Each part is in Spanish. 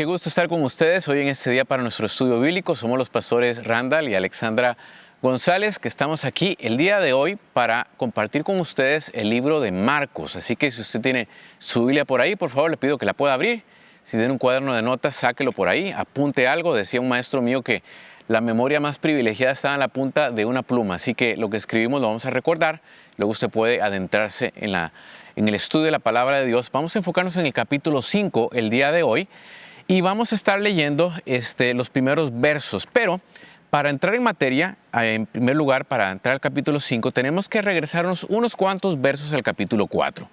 qué gusto estar con ustedes hoy en este día para nuestro estudio bíblico. Somos los pastores Randall y Alexandra González, que estamos aquí el día de hoy para compartir con ustedes el libro de Marcos. Así que si usted tiene su Biblia por ahí, por favor le pido que la pueda abrir. Si tiene un cuaderno de notas, sáquelo por ahí, apunte algo. Decía un maestro mío que la memoria más privilegiada está en la punta de una pluma. Así que lo que escribimos lo vamos a recordar. Luego usted puede adentrarse en el estudio de la palabra de Dios. Vamos a enfocarnos en el capítulo 5 el día de hoy y vamos a estar leyendo los primeros versos. Pero para entrar en materia, en primer lugar, para entrar al capítulo 5, tenemos que regresarnos unos cuantos versos al capítulo 4.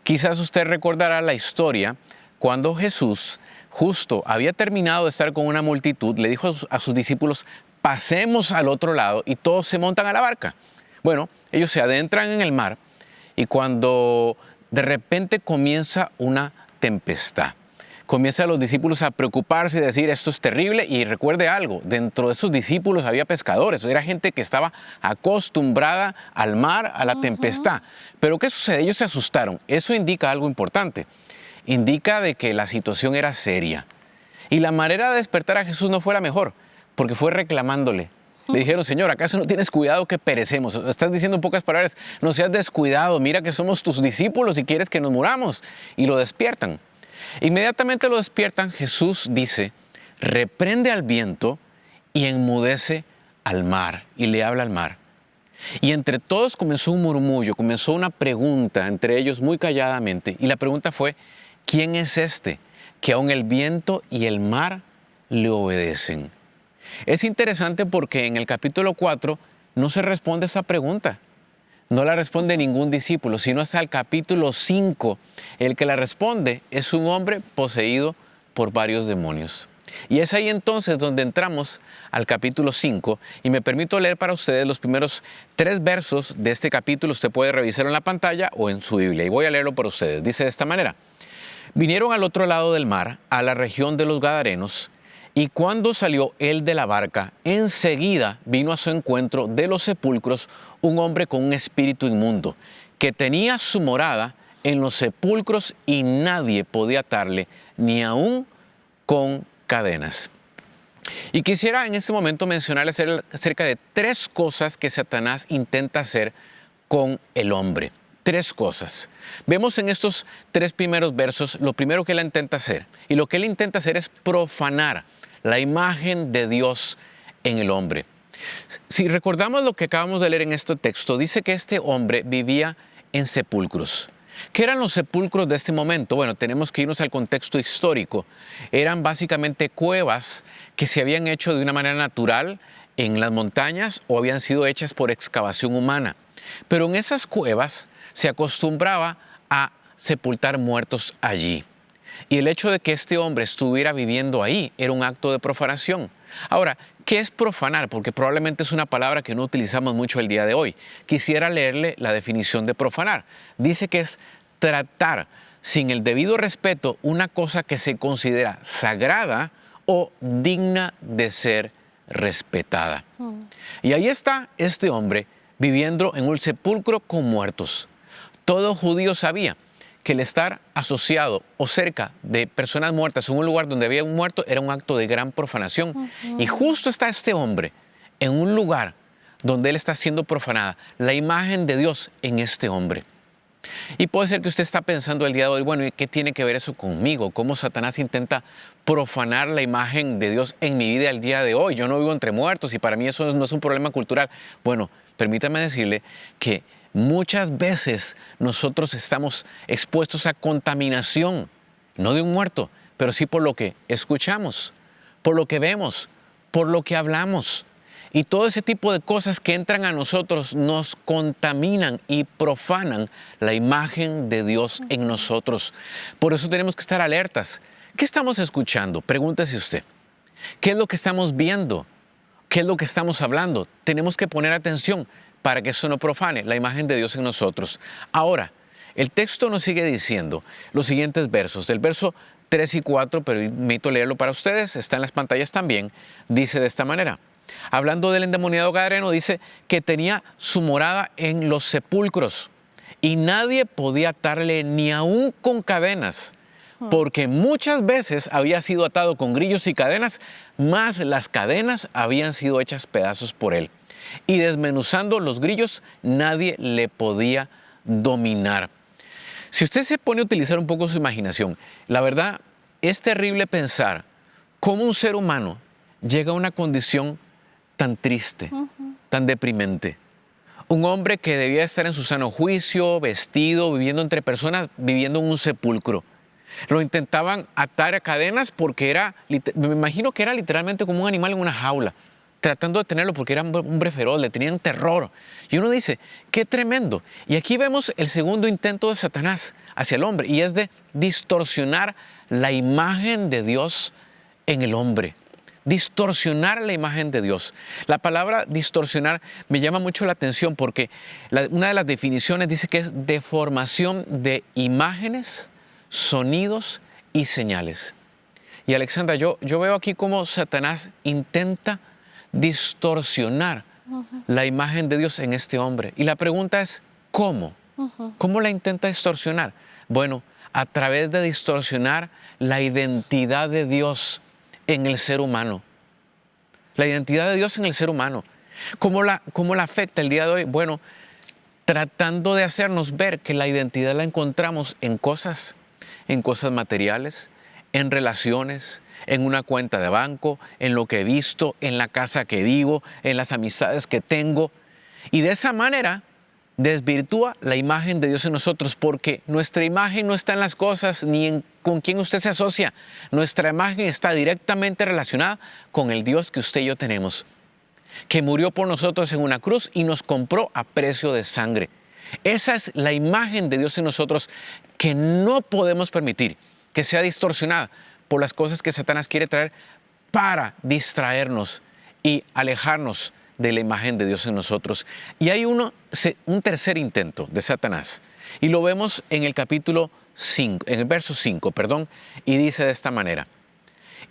Quizás usted recordará la historia cuando Jesús justo había terminado de estar con una multitud, le dijo a sus discípulos, pasemos al otro lado, y todos se montan a la barca. Bueno, ellos se adentran en el mar y cuando de repente comienza una tempestad, comienzan los discípulos a preocuparse y decir, esto es terrible. Y recuerde algo, dentro de esos discípulos había pescadores, era gente que estaba acostumbrada al mar, a la tempestad. Pero ¿qué sucede? Ellos se asustaron. Eso indica algo importante. Indica de que la situación era seria. Y la manera de despertar a Jesús no fue la mejor, porque fue reclamándole. Le dijeron, Señor, ¿acaso no tienes cuidado que perecemos? Estás diciendo en pocas palabras, no seas descuidado, mira que somos tus discípulos y quieres que nos muramos. Y lo despiertan. Inmediatamente lo despiertan, Jesús dice, reprende al viento y enmudece al mar, y le habla al mar. Y entre todos comenzó un murmullo, comenzó una pregunta, entre ellos muy calladamente, y la pregunta fue, ¿quién es este que aun el viento y el mar le obedecen? Es interesante porque en el capítulo 4 no se responde esa pregunta. No la responde ningún discípulo, sino hasta el capítulo 5. El que la responde es un hombre poseído por varios demonios. Y es ahí entonces donde entramos al capítulo 5 y me permito leer para ustedes los primeros 3 versos de este capítulo. Usted puede revisarlo en la pantalla o en su Biblia y voy a leerlo para ustedes. Dice de esta manera, vinieron al otro lado del mar, a la región de los Gadarenos, y cuando salió él de la barca, enseguida vino a su encuentro de los sepulcros un hombre con un espíritu inmundo, que tenía su morada en los sepulcros y nadie podía atarle, ni aun con cadenas. Y quisiera en este momento mencionarles acerca de 3 cosas que Satanás intenta hacer con el hombre. 3 cosas. Vemos en estos 3 primeros versos lo primero que él intenta hacer. Y lo que él intenta hacer es profanar la imagen de Dios en el hombre. Si recordamos lo que acabamos de leer en este texto, dice que este hombre vivía en sepulcros. ¿Qué eran los sepulcros de este momento? Bueno, tenemos que irnos al contexto histórico. Eran básicamente cuevas que se habían hecho de una manera natural en las montañas o habían sido hechas por excavación humana. Pero en esas cuevas se acostumbraba a sepultar muertos allí. Y el hecho de que este hombre estuviera viviendo ahí era un acto de profanación. Ahora, ¿qué es profanar? Porque probablemente es una palabra que no utilizamos mucho el día de hoy. Quisiera leerle la definición de profanar. Dice que es tratar sin el debido respeto una cosa que se considera sagrada o digna de ser respetada. Y ahí está este hombre viviendo en un sepulcro con muertos. Todo judío sabía que el estar asociado o cerca de personas muertas en un lugar donde había un muerto era un acto de gran profanación. Y justo está este hombre en un lugar donde él está siendo profanada, la imagen de Dios en este hombre. Y puede ser que usted está pensando el día de hoy, bueno, ¿y qué tiene que ver eso conmigo? ¿Cómo Satanás intenta profanar la imagen de Dios en mi vida el día de hoy? Yo no vivo entre muertos y para mí eso no es un problema cultural. Bueno, permítame decirle que muchas veces nosotros estamos expuestos a contaminación, no de un muerto, pero sí por lo que escuchamos, por lo que vemos, por lo que hablamos. Y todo ese tipo de cosas que entran a nosotros nos contaminan y profanan la imagen de Dios en nosotros. Por eso tenemos que estar alertas. ¿Qué estamos escuchando? Pregúntese usted. ¿Qué es lo que estamos viendo? ¿Qué es lo que estamos hablando? Tenemos que poner atención para que eso no profane la imagen de Dios en nosotros. Ahora, el texto nos sigue diciendo los siguientes versos, del verso 3 y 4, pero invito a leerlo para ustedes, está en las pantallas también, dice de esta manera. Hablando del endemoniado gadareno, dice que tenía su morada en los sepulcros y nadie podía atarle ni aún con cadenas, porque muchas veces había sido atado con grillos y cadenas, más las cadenas habían sido hechas pedazos por él. Y desmenuzando los grillos, nadie le podía dominar. Si usted se pone a utilizar un poco su imaginación, la verdad es terrible pensar cómo un ser humano llega a una condición tan triste, tan deprimente. Un hombre que debía estar en su sano juicio, vestido, viviendo entre personas, viviendo en un sepulcro. Lo intentaban atar a cadenas porque me imagino que era literalmente como un animal en una jaula, tratando de tenerlo porque era un hombre feroz, le tenían terror. Y uno dice, qué tremendo. Y aquí vemos el segundo intento de Satanás hacia el hombre, y es de distorsionar la imagen de Dios en el hombre. Distorsionar la imagen de Dios. La palabra distorsionar me llama mucho la atención porque una de las definiciones dice que es deformación de imágenes, sonidos y señales. Y Alexandra, yo veo aquí cómo Satanás intenta distorsionar la imagen de Dios en este hombre. Y la pregunta es, ¿cómo? ¿Cómo la intenta distorsionar? Bueno, a través de distorsionar la identidad de Dios en el ser humano. La identidad de Dios en el ser humano. ¿Cómo la afecta el día de hoy? Bueno, tratando de hacernos ver que la identidad la encontramos en cosas materiales, en relaciones, en una cuenta de banco, en lo que he visto, en la casa que vivo, en las amistades que tengo. Y de esa manera desvirtúa la imagen de Dios en nosotros, porque nuestra imagen no está en las cosas ni en con quién usted se asocia. Nuestra imagen está directamente relacionada con el Dios que usted y yo tenemos, que murió por nosotros en una cruz y nos compró a precio de sangre. Esa es la imagen de Dios en nosotros, que no podemos permitir que sea distorsionada por las cosas que Satanás quiere traer para distraernos y alejarnos de la imagen de Dios en nosotros. Y hay un tercer intento de Satanás, y lo vemos en el capítulo 5, en el verso 5, y dice de esta manera: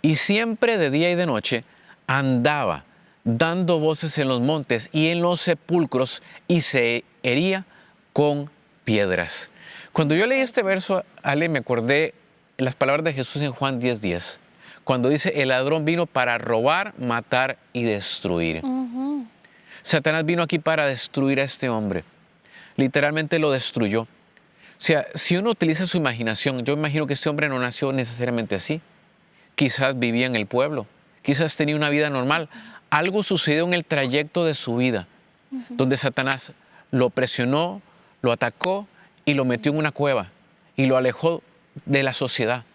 y siempre de día y de noche andaba dando voces en los montes y en los sepulcros, y se hería con piedras. Cuando yo leí este verso, Ale, me acordé las palabras de Jesús en Juan 10:10, cuando dice: el ladrón vino para robar, matar y destruir. Satanás vino aquí para destruir a este hombre. Literalmente lo destruyó. O sea, si uno utiliza su imaginación, yo imagino que este hombre no nació necesariamente así. Quizás vivía en el pueblo, quizás tenía una vida normal. Algo sucedió en el trayecto de su vida, donde Satanás lo presionó, lo atacó y lo metió en una cueva y lo alejó de la sociedad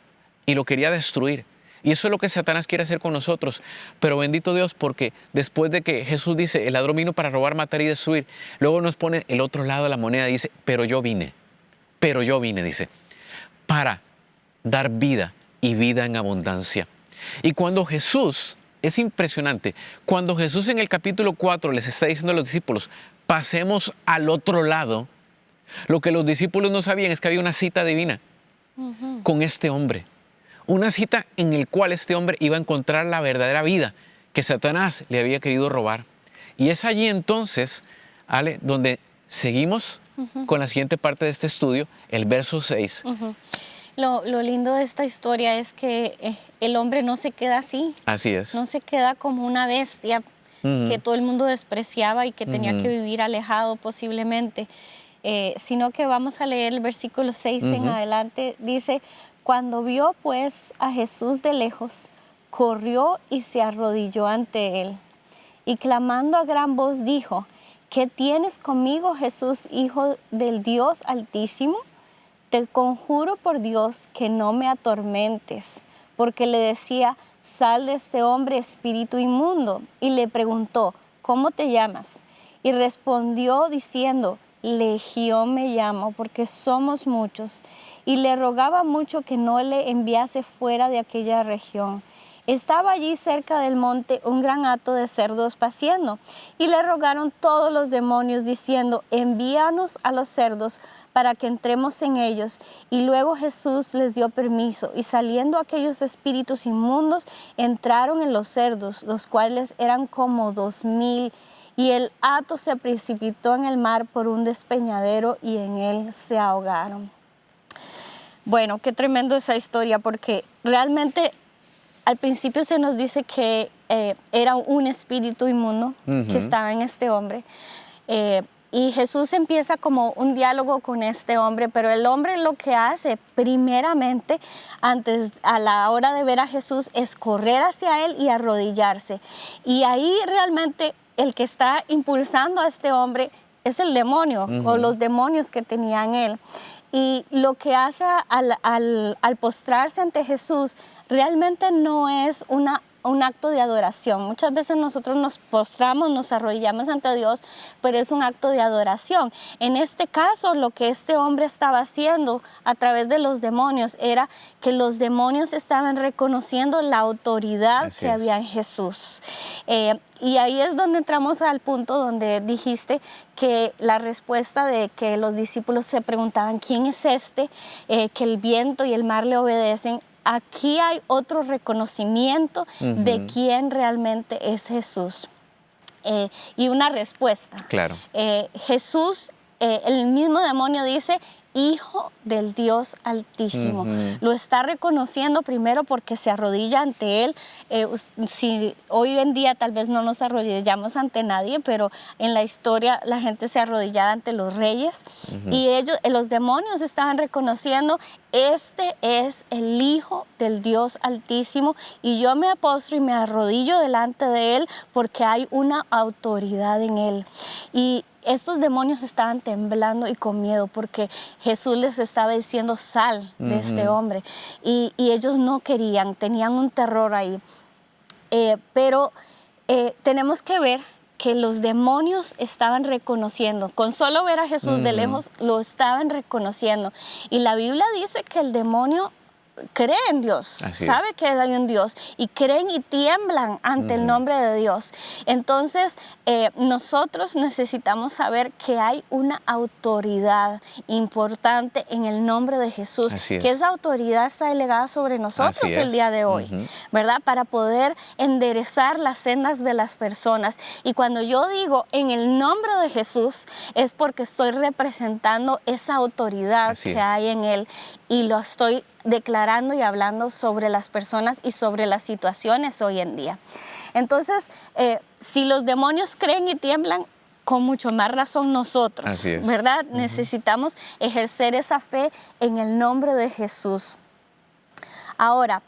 y lo quería destruir. Y eso es lo que Satanás quiere hacer con nosotros. Pero bendito Dios, porque después de que Jesús dice, el ladrón vino para robar, matar y destruir, luego nos pone el otro lado de la moneda y dice, pero yo vine, dice, para dar vida y vida en abundancia. Y cuando Jesús, es impresionante, cuando Jesús en el capítulo 4 les está diciendo a los discípulos, pasemos al otro lado, lo que los discípulos no sabían es que había una cita divina con este hombre. Una cita en la cual este hombre iba a encontrar la verdadera vida que Satanás le había querido robar. Y es allí entonces, Ale, donde seguimos con la siguiente parte de este estudio, el verso 6. Lo lindo de esta historia es que el hombre no se queda así. Así es. No se queda como una bestia que todo el mundo despreciaba y que tenía que vivir alejado posiblemente. Sino que vamos a leer el versículo 6 en adelante. Dice, cuando vio pues a Jesús de lejos, corrió y se arrodilló ante él. Y clamando a gran voz dijo, ¿qué tienes conmigo, Jesús, Hijo del Dios Altísimo? Te conjuro por Dios que no me atormentes. Porque le decía, sal de este hombre, espíritu inmundo. Y le preguntó, ¿cómo te llamas? Y respondió diciendo, Legión me llamo, porque somos muchos. Y le rogaba mucho que no le enviase fuera de aquella región. Estaba allí cerca del monte un gran hato de cerdos paciendo, y le rogaron todos los demonios diciendo, envíanos a los cerdos para que entremos en ellos. Y luego Jesús les dio permiso, y saliendo aquellos espíritus inmundos, entraron en los cerdos, los cuales eran como 2000, y el hato se precipitó en el mar por un despeñadero, y en él se ahogaron. Bueno, qué tremendo esa historia, porque realmente al principio se nos dice que era un espíritu inmundo que estaba en este hombre. Y Jesús empieza como un diálogo con este hombre, pero el hombre lo que hace primeramente, a la hora de ver a Jesús, es correr hacia él y arrodillarse. Y ahí realmente el que está impulsando a este hombre es el demonio o los demonios que tenía en él. Y lo que hace al postrarse ante Jesús realmente no es un acto de adoración. Muchas veces nosotros nos postramos, nos arrodillamos ante Dios, pero es un acto de adoración. En este caso, lo que este hombre estaba haciendo a través de los demonios era que los demonios estaban reconociendo la autoridad que había en Jesús. Y ahí es donde entramos al punto donde dijiste que la respuesta de que los discípulos se preguntaban, ¿quién es este? Que el viento y el mar le obedecen. Aquí hay otro reconocimiento de quién realmente es Jesús. Y una respuesta. Claro. Jesús, el mismo demonio dice, Hijo del Dios Altísimo. Lo está reconociendo primero porque se arrodilla ante Él. Si hoy en día tal vez no nos arrodillamos ante nadie, pero en la historia la gente se arrodillaba ante los reyes. Y los demonios estaban reconociendo, este es el Hijo del Dios Altísimo, y yo me postro y me arrodillo delante de Él porque hay una autoridad en Él. Y estos demonios estaban temblando y con miedo porque Jesús les estaba diciendo, sal de este hombre. Y ellos no querían, tenían un terror ahí. Pero tenemos que ver que los demonios estaban reconociendo. Con solo ver a Jesús de lejos, lo estaban reconociendo. Y la Biblia dice que el demonio cree en Dios, sabe que hay un Dios, y creen y tiemblan ante el nombre de Dios. Entonces, nosotros necesitamos saber que hay una autoridad importante en el nombre de Jesús, que esa autoridad está delegada sobre nosotros el día de hoy, ¿verdad? Para poder enderezar las sendas de las personas. Y cuando yo digo en el nombre de Jesús, es porque estoy representando esa autoridad que hay en Él, y lo estoy declarando y hablando sobre las personas y sobre las situaciones hoy en día. Entonces, si los demonios creen y tiemblan, con mucho más razón nosotros, ¿verdad? Necesitamos ejercer esa fe en el nombre de Jesús. Ahora,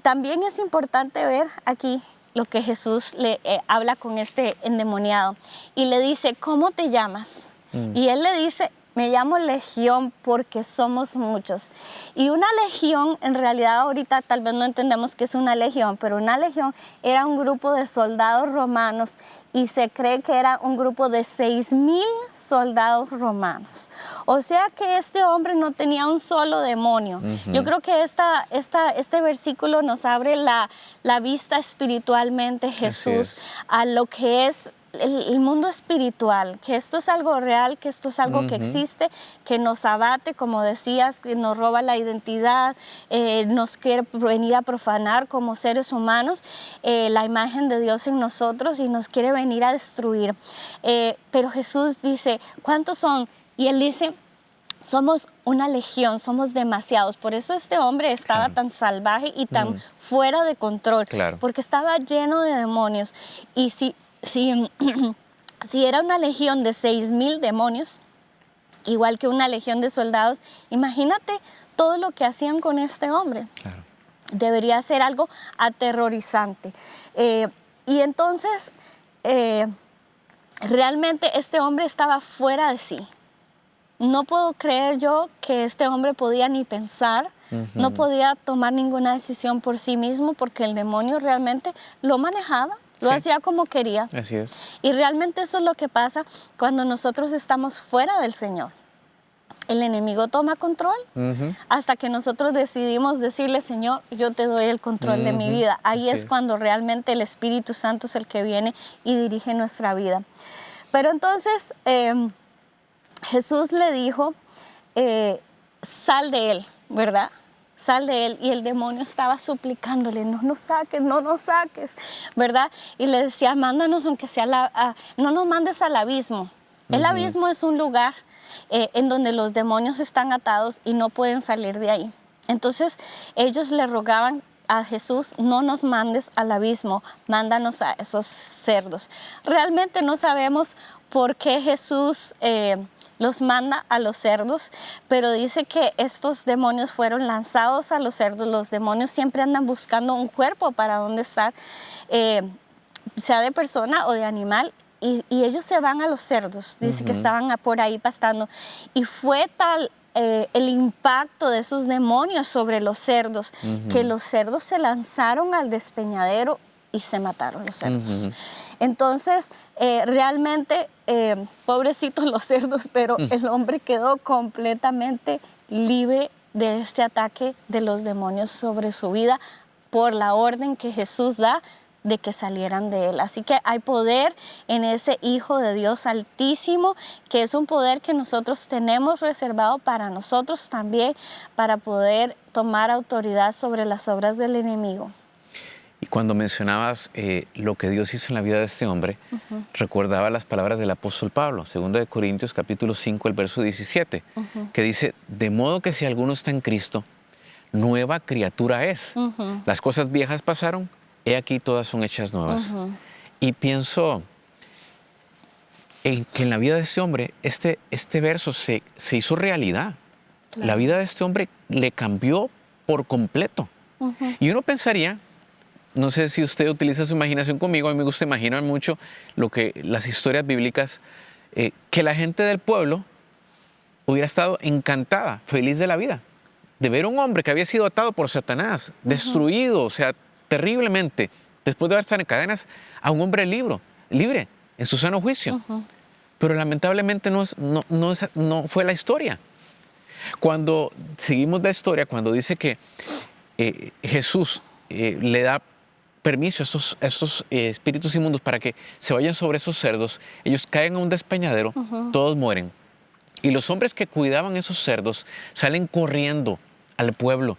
también es importante ver aquí lo que Jesús le habla con este endemoniado y le dice, ¿cómo te llamas? Y él le dice, me llamo Legión porque somos muchos. Y una legión, en realidad ahorita tal vez no entendemos qué es una legión, pero una legión era un grupo de soldados romanos y se cree que era un grupo de 6,000 soldados romanos. O sea que este hombre no tenía un solo demonio. Yo creo que este versículo nos abre la vista espiritualmente, Jesús, a lo que es el mundo espiritual, que esto es algo real, que esto es algo que existe, que nos abate, como decías, que nos roba la identidad, nos quiere venir a profanar como seres humanos la imagen de Dios en nosotros y nos quiere venir a destruir. Pero Jesús dice, ¿cuántos son? Y Él dice, somos una legión, somos demasiados. Por eso este hombre estaba tan salvaje y tan fuera de control, porque estaba lleno de demonios. Y si era una legión de 6,000 demonios, igual que una legión de soldados, imagínate todo lo que hacían con este hombre. Debería ser algo aterrorizante. Y entonces, realmente este hombre estaba fuera de sí. No puedo creer yo que este hombre podía ni pensar, no podía tomar ninguna decisión por sí mismo, porque el demonio realmente lo manejaba. Lo hacía como quería. Así es. Y realmente eso es lo que pasa cuando nosotros estamos fuera del Señor. El enemigo toma control hasta que nosotros decidimos decirle, Señor, yo te doy el control de mi vida. Ahí es cuando realmente el Espíritu Santo es el que viene y dirige nuestra vida. Pero entonces Jesús le dijo, sal de él, ¿verdad? Sal de él. Y el demonio estaba suplicándole, no nos saques, ¿verdad? Y le decía, mándanos aunque sea, no nos mandes al abismo, El abismo es un lugar en donde los demonios están atados y no pueden salir de ahí. Entonces ellos le rogaban a Jesús: no nos mandes al abismo, mándanos a esos cerdos. Realmente no sabemos por qué Jesús los manda a los cerdos, pero dice que estos demonios fueron lanzados a los cerdos. Los demonios siempre andan buscando un cuerpo para donde estar, sea de persona o de animal, y ellos se van a los cerdos. Dice que estaban por ahí pastando, y fue tal el impacto de esos demonios sobre los cerdos, que los cerdos se lanzaron al despeñadero y se mataron los cerdos. Entonces, realmente, pobrecitos los cerdos, pero el hombre quedó completamente libre de este ataque de los demonios sobre su vida por la orden que Jesús da de que salieran de él. Así que hay poder en ese Hijo de Dios Altísimo, que es un poder que nosotros tenemos reservado para nosotros también, para poder tomar autoridad sobre las obras del enemigo. Y cuando mencionabas lo que Dios hizo en la vida de este hombre, recordaba las palabras del apóstol Pablo, 2 Corintios capítulo 5, el verso 17, que dice: de modo que si alguno está en Cristo, nueva criatura es. Las cosas viejas pasaron, he aquí todas son hechas nuevas. Y pienso en que en la vida de este hombre, este verso se hizo realidad. Claro. La vida de este hombre le cambió por completo. Y uno pensaría, no sé si usted utiliza su imaginación conmigo, a mí me gusta imaginar mucho las historias bíblicas, que la gente del pueblo hubiera estado encantada, feliz de la vida, de ver a un hombre que había sido atado por Satanás, destruido, o sea, terriblemente, después de estar en cadenas, a un hombre libre, en su sano juicio. Pero lamentablemente no fue la historia. Cuando seguimos la historia, cuando dice que Jesús le da permiso a estos espíritus inmundos para que se vayan sobre esos cerdos, ellos caen a un despeñadero, todos mueren. Y los hombres que cuidaban esos cerdos salen corriendo al pueblo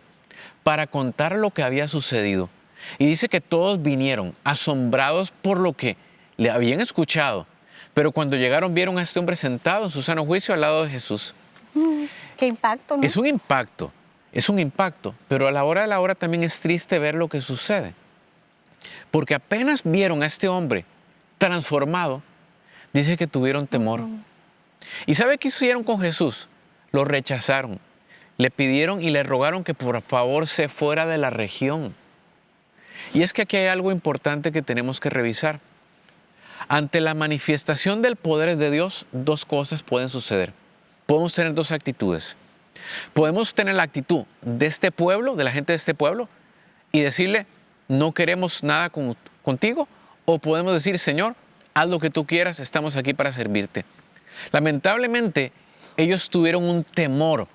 para contar lo que había sucedido. Y dice que todos vinieron asombrados por lo que le habían escuchado, pero cuando llegaron vieron a este hombre sentado en su sano juicio al lado de Jesús. Qué impacto, ¿no? Es un impacto, pero a la hora de la hora también es triste ver lo que sucede. Porque apenas vieron a este hombre transformado, dice que tuvieron temor. ¿Y sabe qué hicieron con Jesús? Lo rechazaron, le pidieron y le rogaron que por favor se fuera de la región. Y es que aquí hay algo importante que tenemos que revisar. Ante la manifestación del poder de Dios, dos cosas pueden suceder. Podemos tener dos actitudes. Podemos tener la actitud de este pueblo, de la gente de este pueblo, y decirle: no queremos nada contigo. O podemos decir: Señor, haz lo que tú quieras, estamos aquí para servirte. Lamentablemente, ellos tuvieron un temor,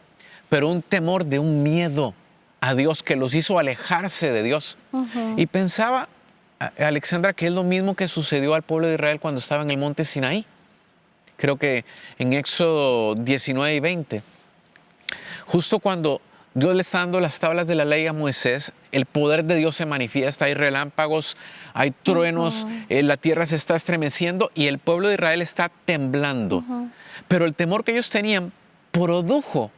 pero un temor de un miedo a Dios que los hizo alejarse de Dios. Y pensaba, Alexandra, que es lo mismo que sucedió al pueblo de Israel cuando estaba en el monte Sinaí. Creo que en Éxodo 19 y 20, justo cuando Dios le está dando las tablas de la ley a Moisés, el poder de Dios se manifiesta, hay relámpagos, hay truenos, la tierra se está estremeciendo y el pueblo de Israel está temblando. Pero el temor que ellos tenían produjo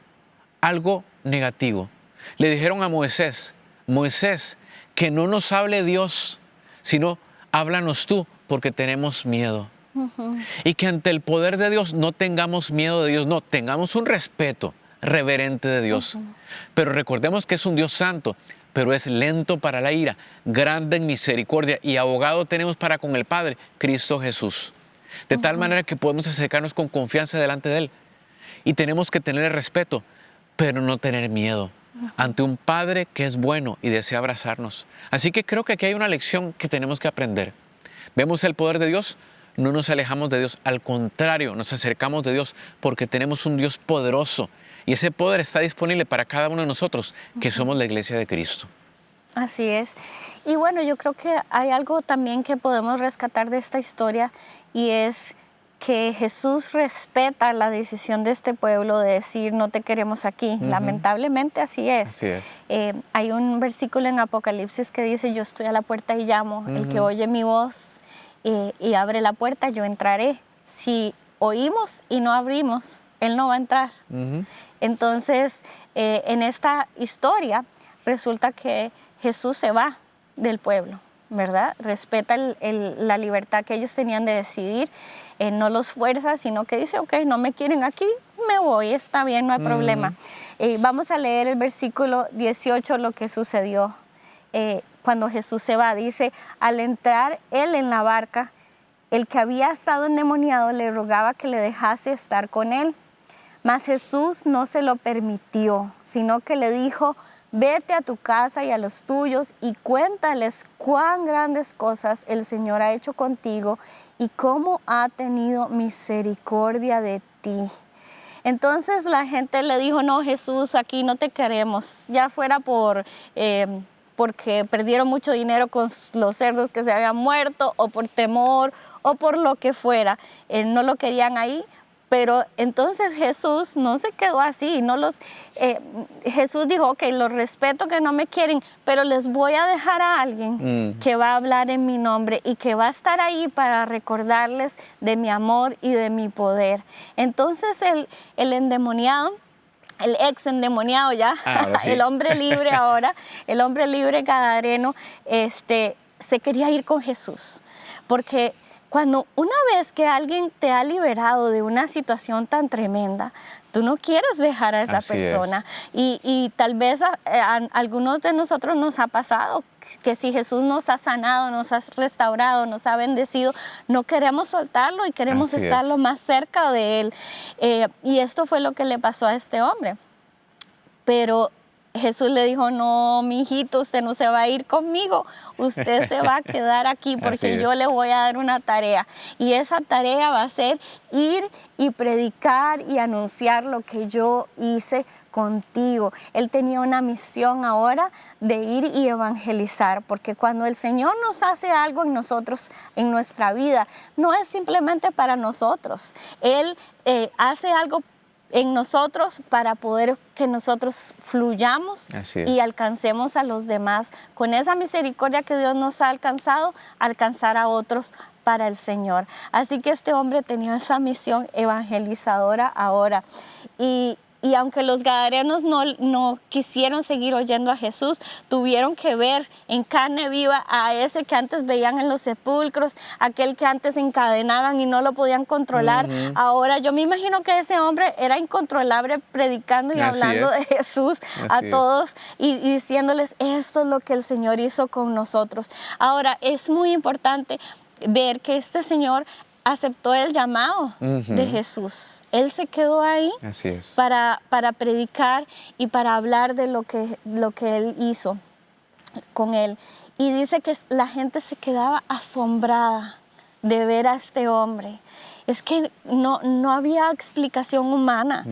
algo negativo. Le dijeron a Moisés: Moisés, que no nos hable Dios, sino háblanos tú, porque tenemos miedo. Y que ante el poder de Dios no tengamos miedo de Dios, no, tengamos un respeto reverente de Dios. Pero recordemos que es un Dios santo, pero es lento para la ira, grande en misericordia, y abogado tenemos para con el Padre, Cristo Jesús. De tal manera que podemos acercarnos con confianza delante de Él. Y tenemos que tener respeto, pero no tener miedo ante un Padre que es bueno y desea abrazarnos. Así que creo que aquí hay una lección que tenemos que aprender. Vemos el poder de Dios, no nos alejamos de Dios, al contrario, nos acercamos de Dios porque tenemos un Dios poderoso y ese poder está disponible para cada uno de nosotros, que somos la iglesia de Cristo. Así es. Y bueno, yo creo que hay algo también que podemos rescatar de esta historia, y es que Jesús respeta la decisión de este pueblo de decir: no te queremos aquí. Lamentablemente así es. Así es. Hay un versículo en Apocalipsis que dice: yo estoy a la puerta y llamo. El que oye mi voz y abre la puerta, yo entraré. Si oímos y no abrimos, Él no va a entrar. Entonces, en esta historia resulta que Jesús se va del pueblo, ¿verdad? Respeta la libertad que ellos tenían de decidir, no los fuerza, sino que dice, ok, no me quieren aquí, me voy, está bien, no hay problema. Vamos a leer el versículo 18, lo que sucedió cuando Jesús se va. Dice, al entrar Él en la barca, el que había estado endemoniado le rogaba que le dejase estar con Él. Mas Jesús no se lo permitió, sino que le dijo, vete a tu casa y a los tuyos y cuéntales cuán grandes cosas el Señor ha hecho contigo y cómo ha tenido misericordia de ti. Entonces la gente le dijo, no, Jesús, aquí no te queremos, ya fuera porque perdieron mucho dinero con los cerdos que se habían muerto, o por temor, o por lo que fuera, no lo querían ahí. Pero entonces Jesús no se quedó así, Jesús dijo, ok, los respeto que no me quieren, pero les voy a dejar a alguien que va a hablar en mi nombre y que va a estar ahí para recordarles de mi amor y de mi poder. Entonces el endemoniado, el ex endemoniado ya, sí. El hombre libre ahora, el hombre libre gadareno, se quería ir con Jesús, porque cuando una vez que alguien te ha liberado de una situación tan tremenda, tú no quieres dejar a esa persona. Y tal vez a algunos de nosotros nos ha pasado que si Jesús nos ha sanado, nos ha restaurado, nos ha bendecido, no queremos soltarlo y queremos estar lo más cerca de Él. Y esto fue lo que le pasó a este hombre. Pero Jesús le dijo, no, mi hijito, usted no se va a ir conmigo, usted se va a quedar aquí porque yo le voy a dar una tarea. Y esa tarea va a ser ir y predicar y anunciar lo que yo hice contigo. Él tenía una misión ahora de ir y evangelizar, porque cuando el Señor nos hace algo en nosotros, en nuestra vida, no es simplemente para nosotros. Él hace algo en nosotros para poder que nosotros fluyamos y alcancemos a los demás. Con esa misericordia que Dios nos ha alcanzado, alcanzar a otros para el Señor. Así que este hombre tenía esa misión evangelizadora ahora. Y aunque los gadarenos no quisieron seguir oyendo a Jesús, tuvieron que ver en carne viva a ese que antes veían en los sepulcros, aquel que antes encadenaban y no lo podían controlar. Ahora yo me imagino que ese hombre era incontrolable predicando y hablando de Jesús a todos y diciéndoles, esto es lo que el Señor hizo con nosotros. Ahora es muy importante ver que este Señor aceptó el llamado de Jesús. Él se quedó ahí para predicar y para hablar de lo que Él hizo con Él. Y dice que la gente se quedaba asombrada de ver a este hombre. Es que no había explicación humana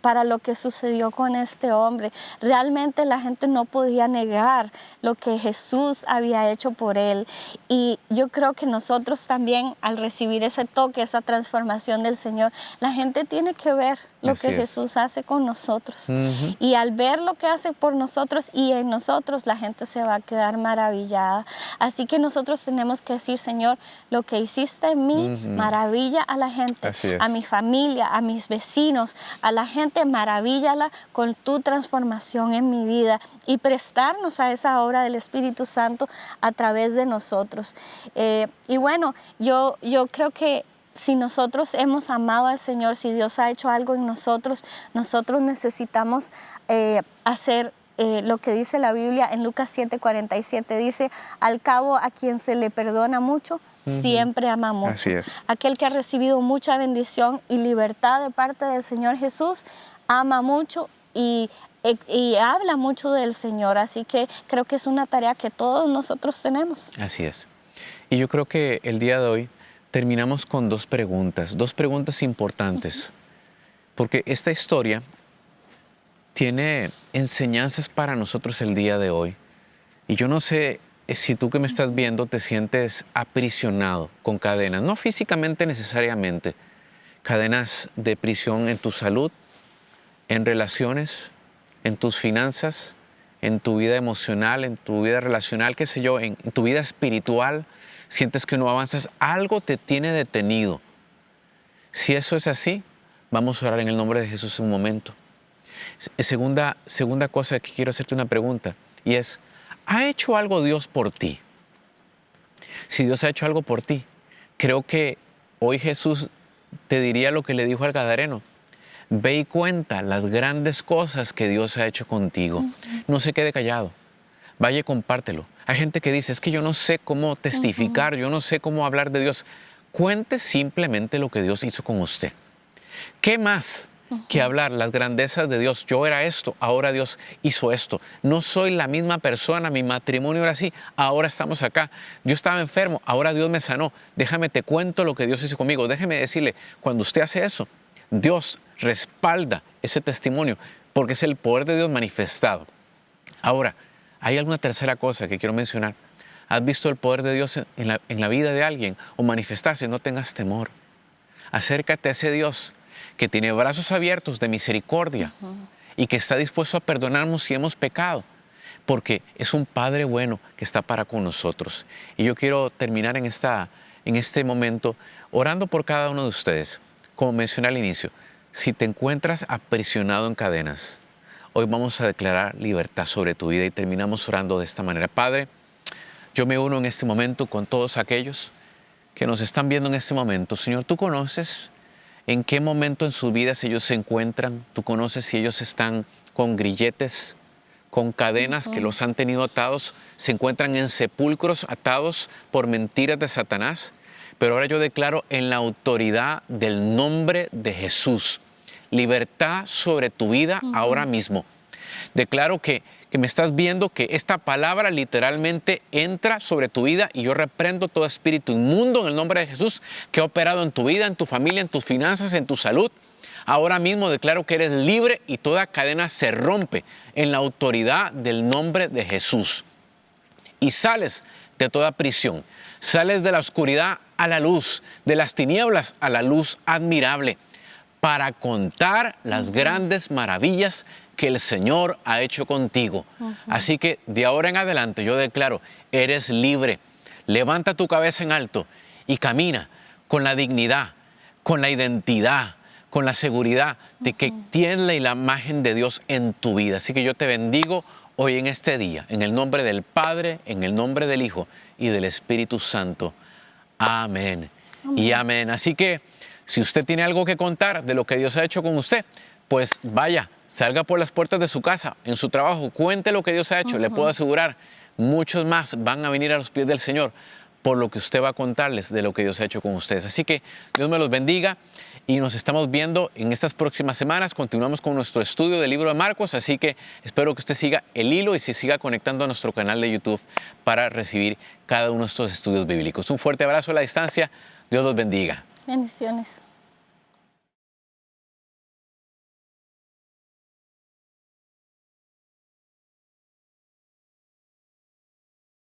para lo que sucedió con este hombre. Realmente la gente no podía negar lo que Jesús había hecho por él. Y yo creo que nosotros también, al recibir ese toque, esa transformación del Señor, la gente tiene que ver lo que Jesús hace con nosotros. Y al ver lo que hace por nosotros y en nosotros, la gente se va a quedar maravillada. Así que nosotros tenemos que decir, Señor, lo que hiciste en mí maravilla a la gente, a mi familia, a mis vecinos, a la gente, maravíllala con tu transformación en mi vida y prestarnos a esa obra del Espíritu Santo a través de nosotros. Y bueno, yo creo que si nosotros hemos amado al Señor, si Dios ha hecho algo en nosotros, nosotros necesitamos hacer lo que dice la Biblia en Lucas 7:47. Dice, al cabo a quien se le perdona mucho, siempre ama mucho. Así es. Aquel que ha recibido mucha bendición y libertad de parte del Señor Jesús, ama mucho y habla mucho del Señor. Así que creo que es una tarea que todos nosotros tenemos. Así es. Y yo creo que el día de hoy terminamos con dos preguntas importantes. Porque esta historia tiene enseñanzas para nosotros el día de hoy. Y yo no sé si tú que me estás viendo te sientes aprisionado con cadenas, no físicamente necesariamente, cadenas de prisión en tu salud, en relaciones, en tus finanzas, en tu vida emocional, en tu vida relacional, qué sé yo, en tu vida espiritual, sientes que no avanzas, algo te tiene detenido. Si eso es así, vamos a orar en el nombre de Jesús un momento. Segunda cosa que quiero hacerte una pregunta, y es, ¿ha hecho algo Dios por ti? Si Dios ha hecho algo por ti, creo que hoy Jesús te diría lo que le dijo al Gadareno. Ve y cuenta las grandes cosas que Dios ha hecho contigo. No se quede callado. Vaya y compártelo. Hay gente que dice, es que yo no sé cómo testificar, yo no sé cómo hablar de Dios. Cuente simplemente lo que Dios hizo con usted. ¿Qué más que hablar las grandezas de Dios? Yo era esto, ahora Dios hizo esto. No soy la misma persona, mi matrimonio era así, ahora estamos acá. Yo estaba enfermo, ahora Dios me sanó. Déjame te cuento lo que Dios hizo conmigo. Déjeme decirle, cuando usted hace eso, Dios respalda ese testimonio porque es el poder de Dios manifestado. Ahora, hay alguna tercera cosa que quiero mencionar. ¿Has visto el poder de Dios en la vida de alguien o manifestarse? No tengas temor. Acércate a ese Dios que tiene brazos abiertos de misericordia y que está dispuesto a perdonarnos si hemos pecado, porque es un Padre bueno que está para con nosotros. Y yo quiero terminar en este momento orando por cada uno de ustedes. Como mencioné al inicio, si te encuentras aprisionado en cadenas, hoy vamos a declarar libertad sobre tu vida y terminamos orando de esta manera. Padre, yo me uno en este momento con todos aquellos que nos están viendo en este momento. Señor, tú conoces en qué momento en sus vidas ellos se encuentran. Tú conoces si ellos están con grilletes, con cadenas que los han tenido atados, se encuentran en sepulcros atados por mentiras de Satanás. Pero ahora yo declaro en la autoridad del nombre de Jesús, libertad sobre tu vida ahora mismo. Declaro que me estás viendo, que esta palabra literalmente entra sobre tu vida y yo reprendo todo espíritu inmundo en el nombre de Jesús que ha operado en tu vida, en tu familia, en tus finanzas, en tu salud. Ahora mismo declaro que eres libre y toda cadena se rompe en la autoridad del nombre de Jesús. Y sales de toda prisión, sales de la oscuridad a la luz, de las tinieblas a la luz admirable, para contar las grandes maravillas que el Señor ha hecho contigo. Así que de ahora en adelante yo declaro, eres libre. Levanta tu cabeza en alto y camina con la dignidad, con la identidad, con la seguridad de que tienes la imagen de Dios en tu vida. Así que yo te bendigo hoy en este día, en el nombre del Padre, en el nombre del Hijo y del Espíritu Santo. Amén. Y amén. Así que si usted tiene algo que contar de lo que Dios ha hecho con usted, pues vaya, salga por las puertas de su casa, en su trabajo, cuente lo que Dios ha hecho. Le puedo asegurar, muchos más van a venir a los pies del Señor por lo que usted va a contarles de lo que Dios ha hecho con ustedes. Así que Dios me los bendiga y nos estamos viendo en estas próximas semanas. Continuamos con nuestro estudio del libro de Marcos, así que espero que usted siga el hilo y se siga conectando a nuestro canal de YouTube para recibir cada uno de estos estudios bíblicos. Un fuerte abrazo a la distancia. Dios los bendiga. Bendiciones.